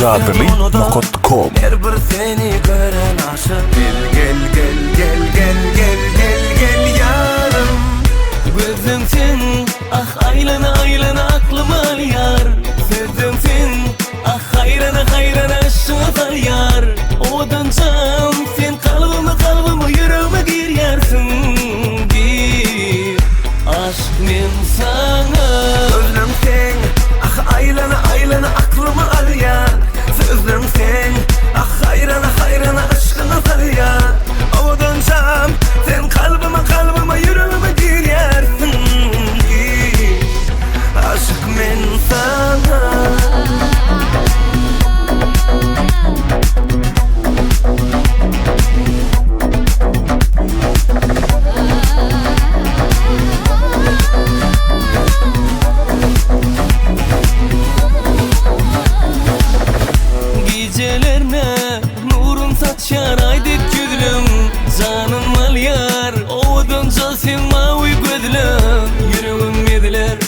Zadeli.com. Her bir seni gören aşık. Gel yarım. Gözüm sen, ah aylana aylana aklım al yar. Sözüm sen, ah hayrana hayrana aşık al yar. Odan cam sen kalbimi yüreğime girersin. Gir aşk men sana. Gözüm sen, ah aylana aylana aklımı al yar. Sözüm sen, ah hayrana hayrana aşkını al yar. Odan cam sen kalbime yüreğime girersin. Gir aşk men sana. Gecelerine nurun saçar aydık güdülüm. Canım al yar, oğudunca sen mavi gözlüm. Yüreğim yediler,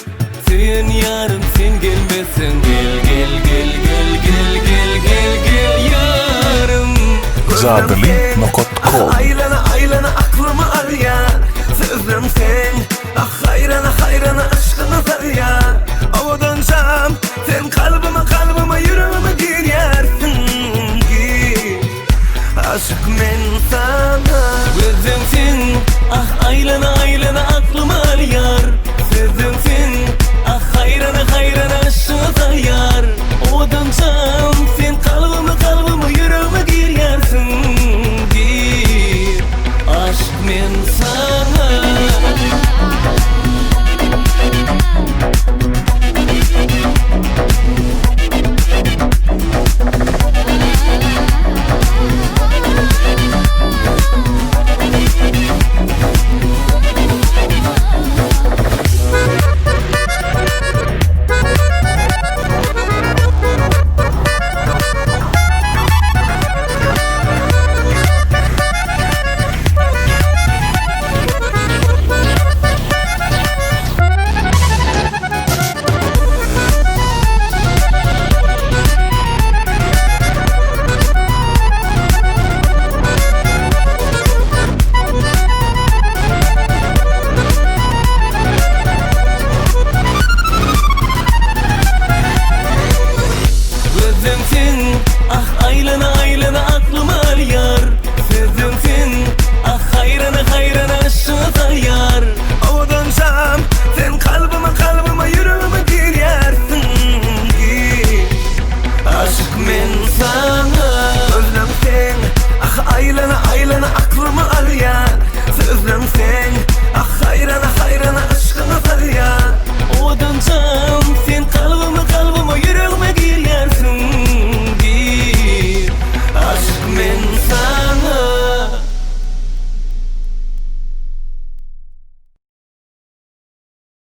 sen yarım sen gelmesin. Gel yarım. Zadeli.com. Aylana aylana aklımı al yar. Sözüm sen, ah hayrana hayrana aşkını al yar. Oğudun cam sen kalbime yüreğime girersin. Gir aşk men sana. Gözüm sen, ah aylana aylana aklımı al yar. Sözüm sen, ah hayrana hayrana aşkını al yar. Oğudun cam